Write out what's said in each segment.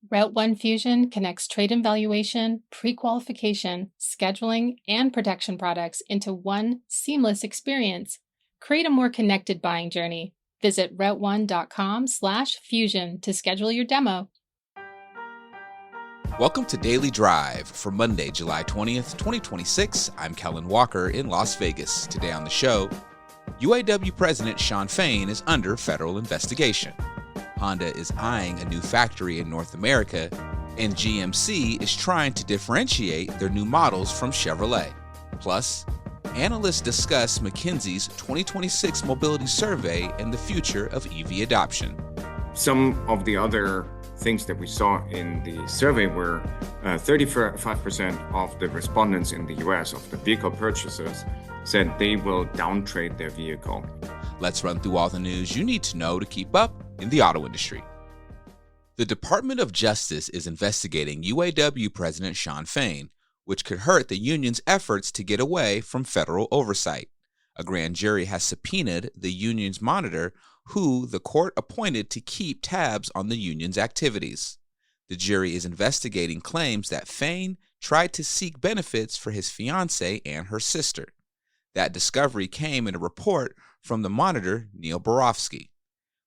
Route 1 Fusion connects trade and valuation, pre-qualification, scheduling, and protection products into one seamless experience. Create a more connected buying journey. Visit route1.com/fusion to schedule your demo. Welcome to Daily Drive for Monday, July 20th, 2026. I'm Kellen Walker in Las Vegas. Today on the show, UAW President Shawn Fain is under federal investigation. Honda is eyeing a new factory in North America, and GMC is trying to differentiate their new models from Chevrolet. Plus, analysts discuss McKinsey's 2026 mobility survey and the future of EV adoption. Some of the other things that we saw in the survey were 35% of the respondents in the US, of the vehicle purchasers, said they will downtrade their vehicle. Let's run through all the news you need to know to keep up in the auto industry. The Department of Justice is investigating UAW President Shawn Fain, which could hurt the union's efforts to get away from federal oversight. A grand jury has subpoenaed the union's monitor, who the court appointed to keep tabs on the union's activities. The jury is investigating claims that Fain tried to seek benefits for his fiancée and her sister. That discovery came in a report from the monitor, Neil Borofsky,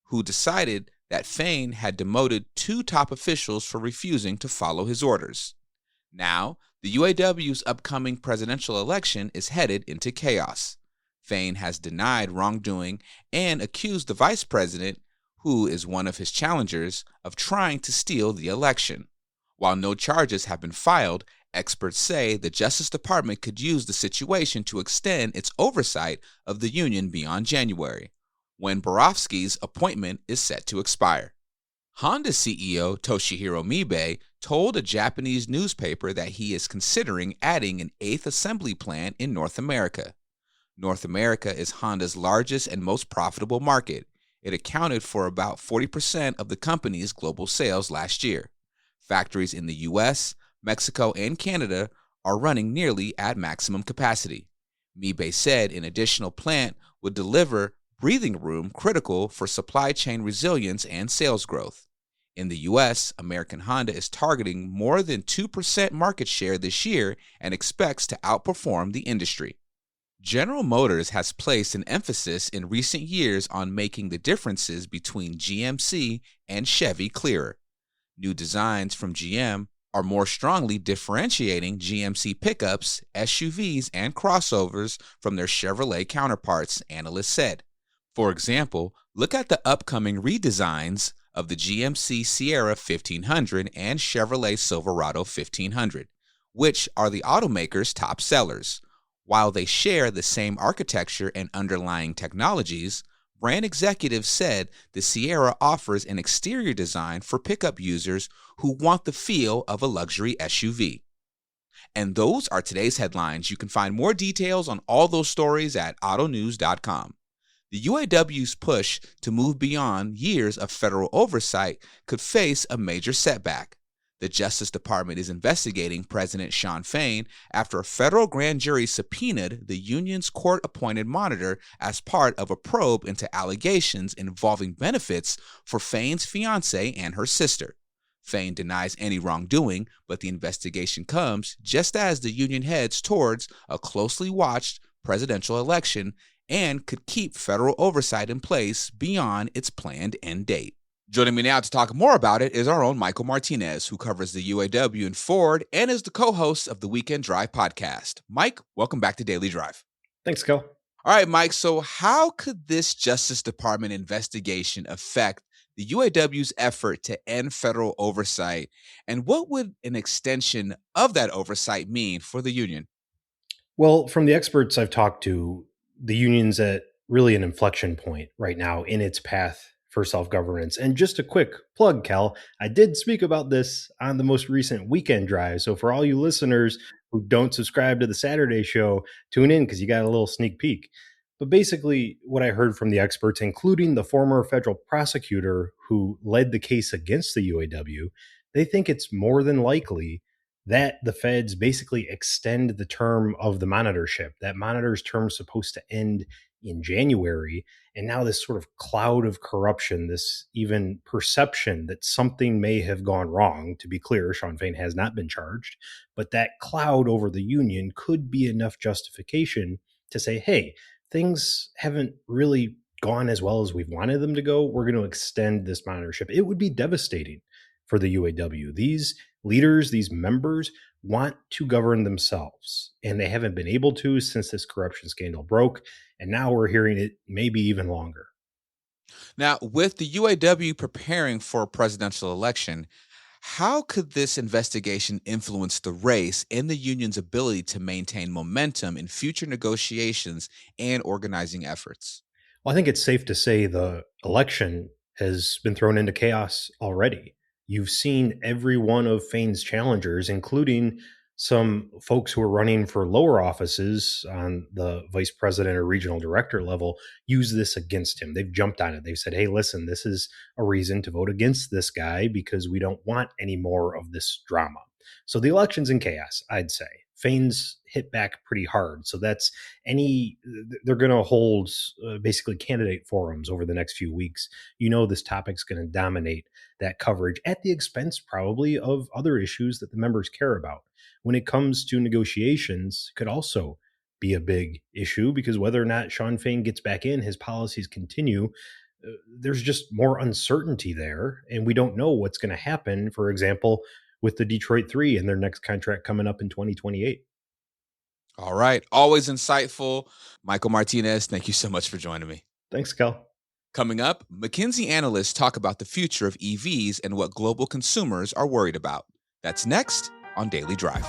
who decided that Fain had demoted two top officials for refusing to follow his orders. Now, the UAW's upcoming presidential election is headed into chaos. Fain has denied wrongdoing and accused the vice president, who is one of his challengers, of trying to steal the election. While no charges have been filed, experts say the Justice Department could use the situation to extend its oversight of the union beyond January, when Borofsky's appointment is set to expire. Honda CEO Toshihiro Mibe told a Japanese newspaper that he is considering adding an 8th assembly plant in North America. North America is Honda's largest and most profitable market. It accounted for about 40% of the company's global sales last year. Factories in the US, Mexico, and Canada are running nearly at maximum capacity. Mibe said an additional plant would deliver breathing room critical for supply chain resilience and sales growth. In the U.S., American Honda is targeting more than 2% market share this year and expects to outperform the industry. General Motors has placed an emphasis in recent years on making the differences between GMC and Chevy clearer. New designs from GM are more strongly differentiating GMC pickups, SUVs, and crossovers from their Chevrolet counterparts, analysts said. For example, look at the upcoming redesigns of the GMC Sierra 1500 and Chevrolet Silverado 1500, which are the automaker's top sellers. While they share the same architecture and underlying technologies, brand executives said the Sierra offers an exterior design for pickup users who want the feel of a luxury SUV. And those are today's headlines. You can find more details on all those stories at autonews.com. The UAW's push to move beyond years of federal oversight could face a major setback. The Justice Department is investigating President Shawn Fain after a federal grand jury subpoenaed the union's court-appointed monitor as part of a probe into allegations involving benefits for Fain's fiancée and her sister. Fain denies any wrongdoing, but the investigation comes just as the union heads towards a closely watched presidential election and could keep federal oversight in place beyond its planned end date. Joining me now to talk more about it is our own Michael Martinez, who covers the UAW and Ford and is the co-host of the Weekend Drive podcast. Mike, welcome back to Daily Drive. Thanks, Kel. All right, Mike, so how could this Justice Department investigation affect the UAW's effort to end federal oversight, and what would an extension of that oversight mean for the union? Well, from the experts I've talked to, the union's at really an inflection point right now in its path for self-governance. And just a quick plug, Cal, I did speak about this on the most recent Weekend Drive. So for all you listeners who don't subscribe to the Saturday show, tune in because you got a little sneak peek. But basically, what I heard from the experts, including the former federal prosecutor who led the case against the UAW, they think it's more than likely that the feds basically extend the term of the monitorship. That monitor's term is supposed to end in January. And now this sort of cloud of corruption, this even perception that something may have gone wrong. To be clear, Shawn Fain has not been charged, but that cloud over the union could be enough justification to say, hey, things haven't really gone as well as we've wanted them to go. We're going to extend this monitorship. It would be devastating for the UAW. These leaders, these members want to govern themselves, and they haven't been able to since this corruption scandal broke. And now we're hearing it maybe even longer. Now, with the UAW preparing for a presidential election, how could this investigation influence the race and the union's ability to maintain momentum in future negotiations and organizing efforts? Well, I think it's safe to say the election has been thrown into chaos already. You've seen every one of Fain's challengers, including some folks who are running for lower offices on the vice president or regional director level, use this against him. They've jumped on it. They've said, hey, listen, this is a reason to vote against this guy because we don't want any more of this drama. So the election's in chaos, I'd say. Fain's hit back pretty hard. So they're going to hold basically candidate forums over the next few weeks. This topic's going to dominate that coverage at the expense probably of other issues that the members care about. When it comes to negotiations, could also be a big issue because whether or not Shawn Fain gets back in, his policies continue. There's just more uncertainty there, and we don't know what's going to happen, for example, with the Detroit 3 and their next contract coming up in 2028. All right. Always insightful. Michael Martinez, thank you so much for joining me. Thanks, Cal. Coming up, McKinsey analysts talk about the future of EVs and what global consumers are worried about. That's next on Daily Drive.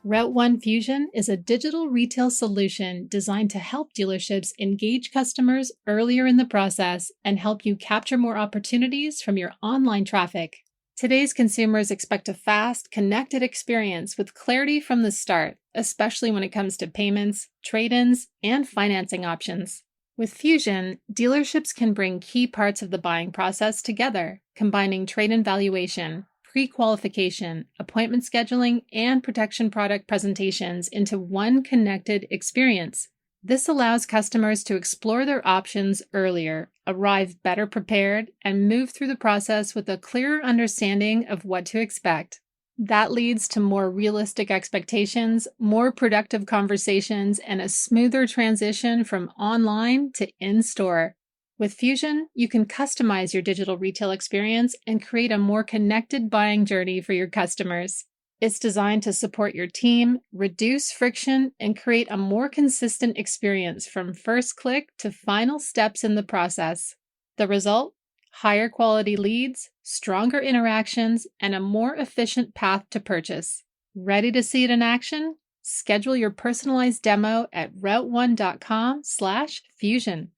Route 1 Fusion is a digital retail solution designed to help dealerships engage customers earlier in the process and help you capture more opportunities from your online traffic. Today's consumers expect a fast, connected experience with clarity from the start, especially when it comes to payments, trade-ins, and financing options. With Fusion, dealerships can bring key parts of the buying process together, combining trade-in valuation, pre-qualification, appointment scheduling, and protection product presentations into one connected experience. This allows customers to explore their options earlier, arrive better prepared, and move through the process with a clearer understanding of what to expect. That leads to more realistic expectations, more productive conversations, and a smoother transition from online to in-store. With Fusion, you can customize your digital retail experience and create a more connected buying journey for your customers. It's designed to support your team, reduce friction, and create a more consistent experience from first click to final steps in the process. The result? Higher quality leads, stronger interactions, and a more efficient path to purchase. Ready to see it in action? Schedule your personalized demo at route1.com/fusion.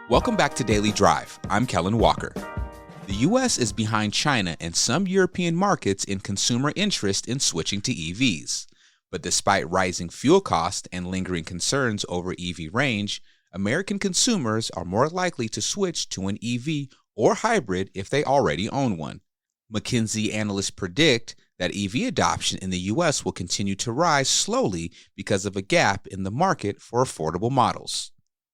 Welcome back to Daily Drive. I'm Kellen Walker. The U.S. is behind China and some European markets in consumer interest in switching to EVs. But despite rising fuel costs and lingering concerns over EV range, American consumers are more likely to switch to an EV or hybrid if they already own one. McKinsey analysts predict that EV adoption in the U.S. will continue to rise slowly because of a gap in the market for affordable models.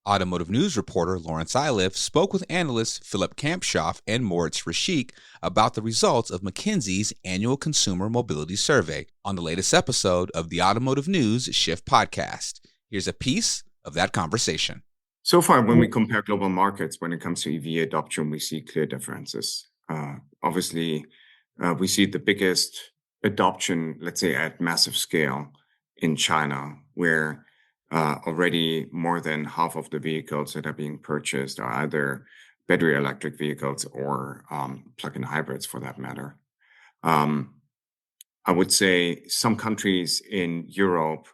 Automotive News reporter Lawrence Iliff spoke with analysts Philip Kampshoff and Moritz Rashik about the results of McKinsey's annual consumer mobility survey on the latest episode of the Automotive News Shift podcast. Here's a piece of that conversation. So far, when we compare global markets, when it comes to EV adoption, we see clear differences. Obviously, we see the biggest adoption, let's say, at massive scale in China, where already more than half of the vehicles that are being purchased are either battery electric vehicles or plug-in hybrids for that matter. I would say some countries in Europe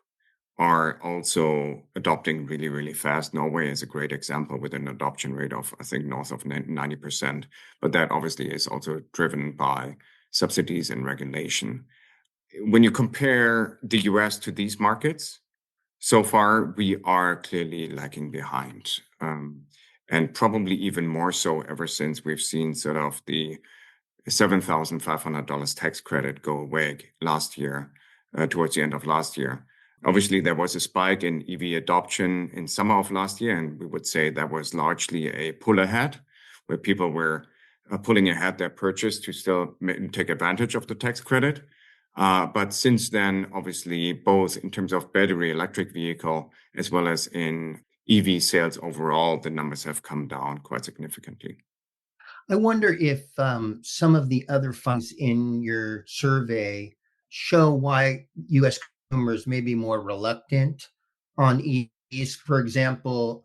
are also adopting really, really fast. Norway is a great example with an adoption rate of, I think, north of 90%. But that obviously is also driven by subsidies and regulation. When you compare the US to these markets, so far, we are clearly lagging behind, and probably even more so ever since we've seen sort of the $7,500 tax credit go away last year, towards the end of last year. Obviously, there was a spike in EV adoption in summer of last year, and we would say that was largely a pull ahead, where people were pulling ahead their purchase to still take advantage of the tax credit. But since then, obviously, both in terms of battery electric vehicle as well as in EV sales overall, the numbers have come down quite significantly. I wonder if some of the other funds in your survey show why U.S. consumers may be more reluctant on EVs. For example,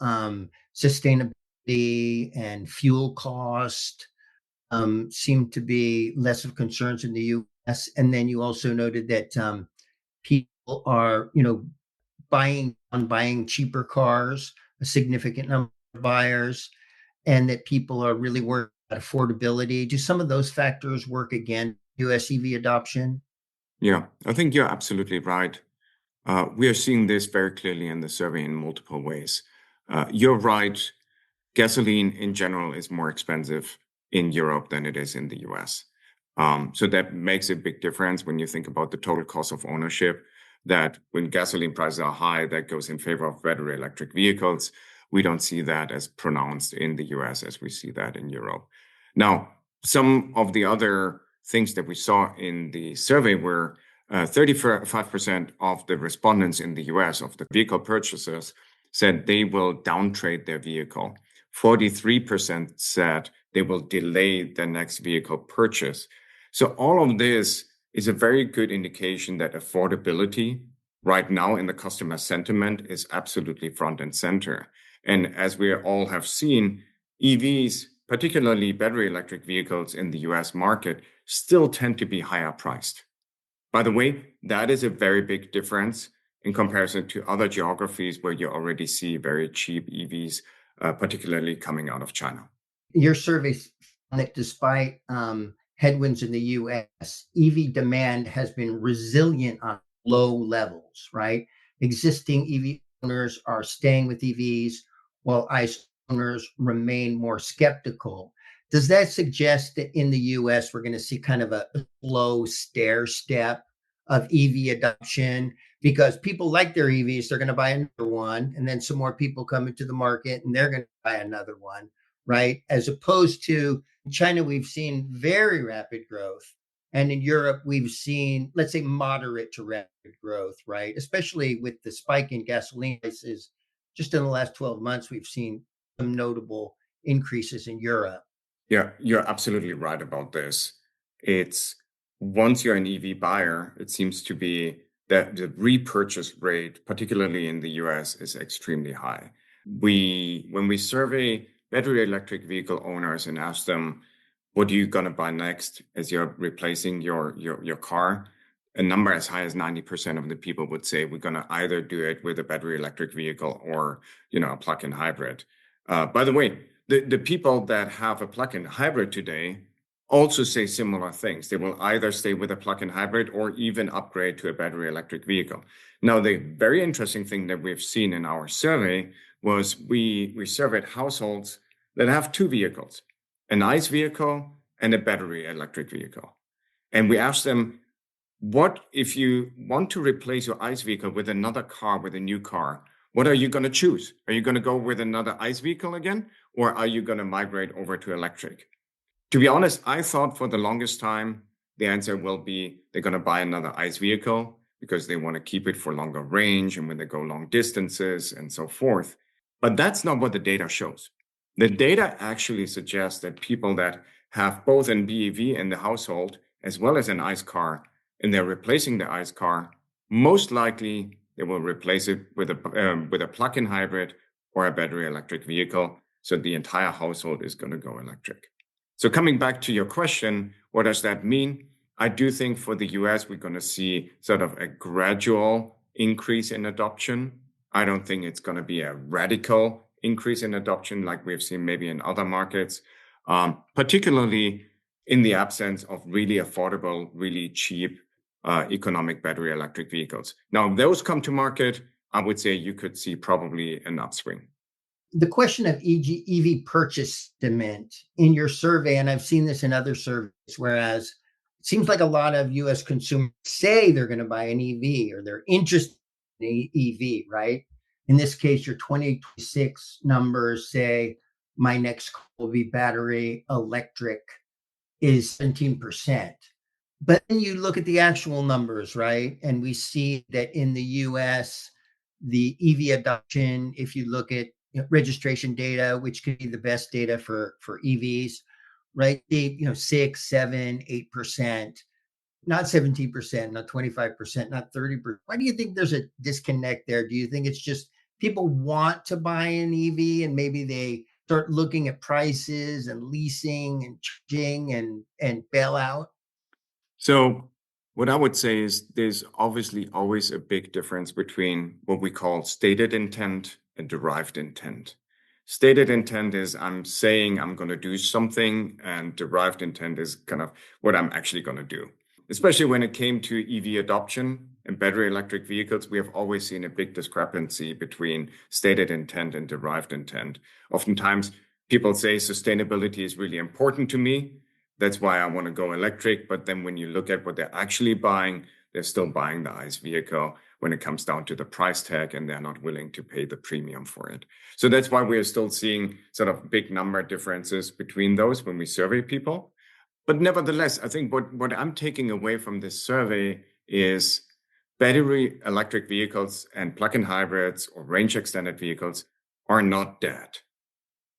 sustainability and fuel cost seem to be less of concerns in the U.S. And then you also noted that people are, buying cheaper cars, a significant number of buyers, and that people are really worried about affordability. Do some of those factors work against US EV adoption? Yeah, I think you're absolutely right. We are seeing this very clearly in the survey in multiple ways. You're right. Gasoline in general is more expensive in Europe than it is in the US. So that makes a big difference when you think about the total cost of ownership, that when gasoline prices are high, that goes in favor of battery electric vehicles. We don't see that as pronounced in the US as we see that in Europe. Now, some of the other things that we saw in the survey were 35% of the respondents in the US, of the vehicle purchasers, said they will downtrade their vehicle. 43% said they will delay their next vehicle purchase. So all of this is a very good indication that affordability right now in the customer sentiment is absolutely front and center. And as we all have seen, EVs, particularly battery electric vehicles in the US market, still tend to be higher priced. By the way, that is a very big difference in comparison to other geographies where you already see very cheap EVs, particularly coming out of China. Your survey found that despite headwinds in the US, EV demand has been resilient on low levels, right? Existing EV owners are staying with EVs while ICE owners remain more skeptical. Does that suggest that in the US, we're going to see kind of a slow stair step of EV adoption? Because people like their EVs, they're going to buy another one, and then some more people come into the market and they're going to buy another one, right? As opposed to China, we've seen very rapid growth. And in Europe, we've seen, let's say, moderate to rapid growth, right? Especially with the spike in gasoline prices. Just in the last 12 months, we've seen some notable increases in Europe. Yeah, you're absolutely right about this. It's once you're an EV buyer, it seems to be that the repurchase rate, particularly in the US, is extremely high. When we survey battery electric vehicle owners and ask them, what are you going to buy next as you're replacing your car? A number as high as 90% of the people would say we're going to either do it with a battery electric vehicle or, a plug-in hybrid. By the way, the people that have a plug-in hybrid today also say similar things. They will either stay with a plug-in hybrid or even upgrade to a battery electric vehicle. Now, the very interesting thing that we've seen in our survey was we surveyed households that have two vehicles, an ICE vehicle and a battery electric vehicle. And we asked them, what if you want to replace your ICE vehicle with another car, with a new car? What are you going to choose? Are you going to go with another ICE vehicle again, or are you going to migrate over to electric? To be honest, I thought for the longest time, the answer will be they're going to buy another ICE vehicle because they want to keep it for longer range and when they go long distances and so forth. But that's not what the data shows. The data actually suggests that people that have both an BEV in the household as well as an ICE car, and they're replacing the ICE car, most likely they will replace it with a plug-in hybrid or a battery electric vehicle. So the entire household is going to go electric. So coming back to your question, what does that mean? I do think for the US, we're going to see sort of a gradual increase in adoption. I don't think it's going to be a radical increase in adoption like we've seen maybe in other markets, particularly in the absence of really affordable, really cheap economic battery electric vehicles. Now, if those come to market, I would say you could see probably an upswing. The question of EV purchase demand in your survey, and I've seen this in other surveys, whereas it seems like a lot of US consumers say they're going to buy an EV or they're interested the EV, right? In this case, your 2026 numbers say my next car will be battery electric is 17%. But then you look at the actual numbers, right? And we see that in the US, the EV adoption, if you look at registration data, which could be the best data for EVs, right? 6, 7, 8%, not 17%, not 25%, not 30%. Why do you think there's a disconnect there? Do you think it's just people want to buy an EV and maybe they start looking at prices and leasing and charging and bail out? So what I would say is there's obviously always a big difference between what we call stated intent and derived intent. Stated intent is I'm saying I'm going to do something, and derived intent is kind of what I'm actually going to do. Especially when it came to EV adoption and battery electric vehicles, we have always seen a big discrepancy between stated intent and derived intent. Oftentimes, people say sustainability is really important to me. That's why I want to go electric. But then when you look at what they're actually buying, they're still buying the ICE vehicle when it comes down to the price tag, and they're not willing to pay the premium for it. So that's why we're still seeing sort of big number differences between those when we survey people. But nevertheless, I think what I'm taking away from this survey is battery electric vehicles and plug-in hybrids or range extended vehicles are not dead.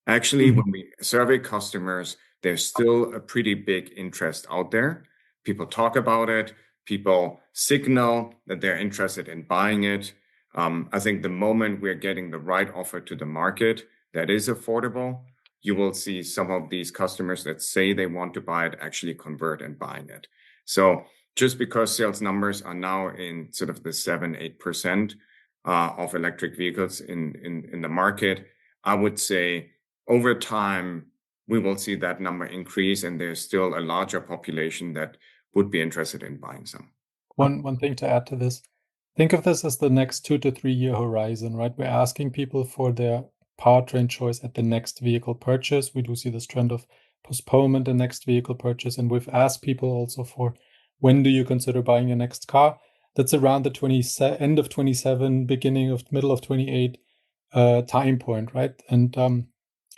Actually, when we survey customers, there's still a pretty big interest out there. People talk about it. People signal that they're interested in buying it. I think the moment we're getting the right offer to the market that is affordable, you will see some of these customers that say they want to buy it actually convert and buying it. So just because sales numbers are now in sort of the 7-8% of electric vehicles in the market, I would say over time, we will see that number increase, and there's still a larger population that would be interested in buying some. One thing to add to this, think of this as the next 2 to 3 year horizon, right? We're asking people for their powertrain choice at the next vehicle purchase. We do see this trend of postponement the next vehicle purchase, and we've asked people also for when do you consider buying your next car? That's around the end of 27, middle of 28 time point, right? And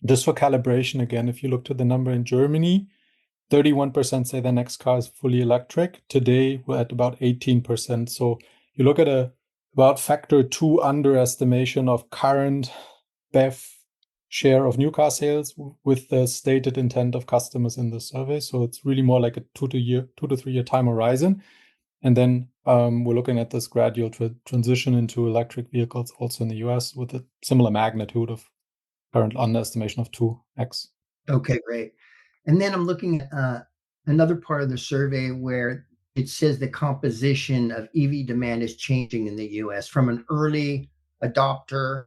just for calibration again, if you look to the number in Germany, 31% say their next car is fully electric. Today, we're at about 18%. So you look at about factor 2 underestimation of current BEV share of new car sales with the stated intent of customers in the survey. So it's really more like a 2 to 3 year time horizon. And then we're looking at this gradual transition into electric vehicles also in the US with a similar magnitude of current underestimation of 2x. Okay, great. And then I'm looking at another part of the survey where it says the composition of EV demand is changing in the US from an early adopter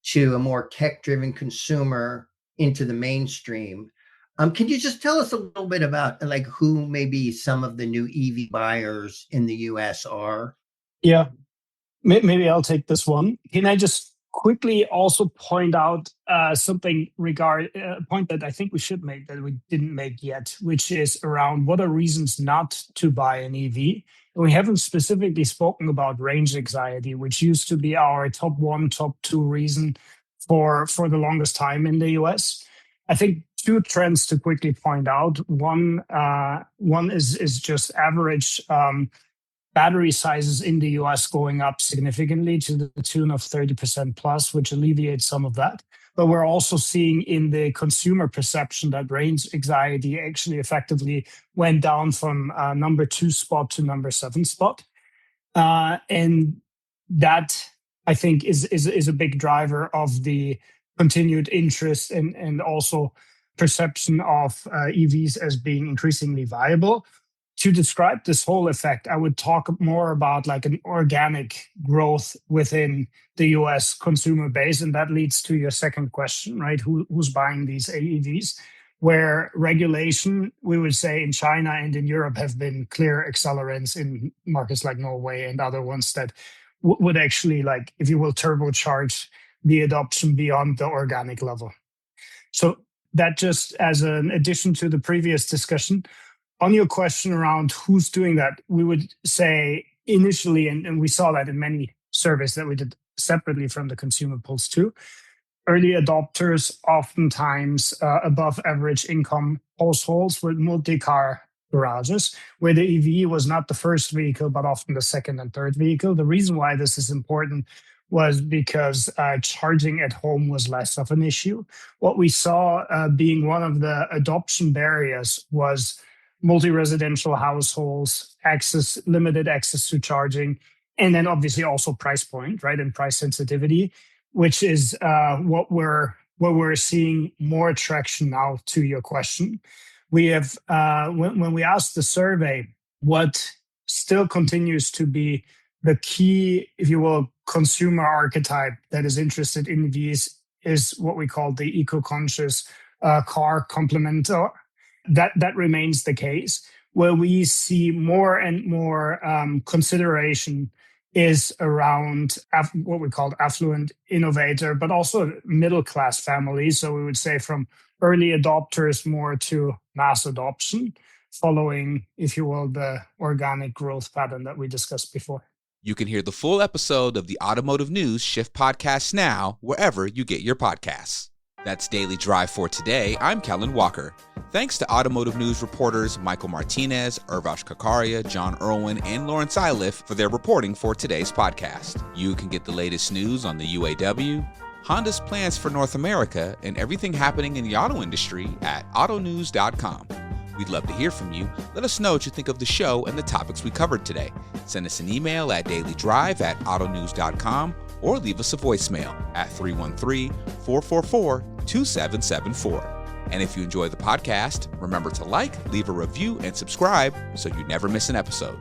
to a more tech-driven consumer into the mainstream. Can you just tell us a little bit about like who maybe some of the new EV buyers in the US are? Yeah, maybe I'll take this one. Can I just quickly also point out something point that I think we should make that we didn't make yet, which is around what are reasons not to buy an EV. And we haven't specifically spoken about range anxiety, which used to be our top 1, top 2 reason for the longest time in the US. I think 2 trends to quickly point out. One is just average battery sizes in the US going up significantly to the tune of 30% plus, which alleviates some of that. But we're also seeing in the consumer perception that range anxiety actually effectively went down from number 2 spot to number 7 spot. And that, I think, is a big driver of the continued interest and also perception of EVs as being increasingly viable. To describe this whole effect, I would talk more about like an organic growth within the US consumer base. And that leads to your second question, right? Who's buying these AEVs? Where regulation, we would say in China and in Europe have been clear accelerants in markets like Norway and other ones that would actually, like, if you will, turbocharge the adoption beyond the organic level. So that just as an addition to the previous discussion. On your question around who's doing that, we would say initially, and we saw that in many surveys that we did separately from the consumer polls too. Early adopters, oftentimes above average income households with multi-car garages, where the EV was not the first vehicle, but often the second and third vehicle. The reason why this is important was because charging at home was less of an issue. What we saw being one of the adoption barriers was multi-residential households, limited access to charging, and then obviously also price point, right, and price sensitivity, which is what we're seeing more traction now. To your question, we have when we asked the survey, what still continues to be the key, if you will, consumer archetype that is interested in EVs is what we call the eco-conscious car complementer. That remains the case. Where we see more and more consideration is around what we call affluent innovator, but also middle-class families. So we would say from early adopters more to mass adoption, following, if you will, the organic growth pattern that we discussed before. You can hear the full episode of the Automotive News Shift podcast now, wherever you get your podcasts. That's Daily Drive for today. I'm Kellen Walker. Thanks to Automotive News reporters Michael Martinez, Urvash Kakaria, John Irwin, and Lawrence Iliff for their reporting for today's podcast. You can get the latest news on the UAW, Honda's plans for North America, and everything happening in the auto industry at autonews.com. We'd love to hear from you. Let us know what you think of the show and the topics we covered today. Send us an email at dailydrive@autonews.com or leave us a voicemail at 313-444-2774. And if you enjoy the podcast, remember to like, leave a review, and subscribe so you never miss an episode.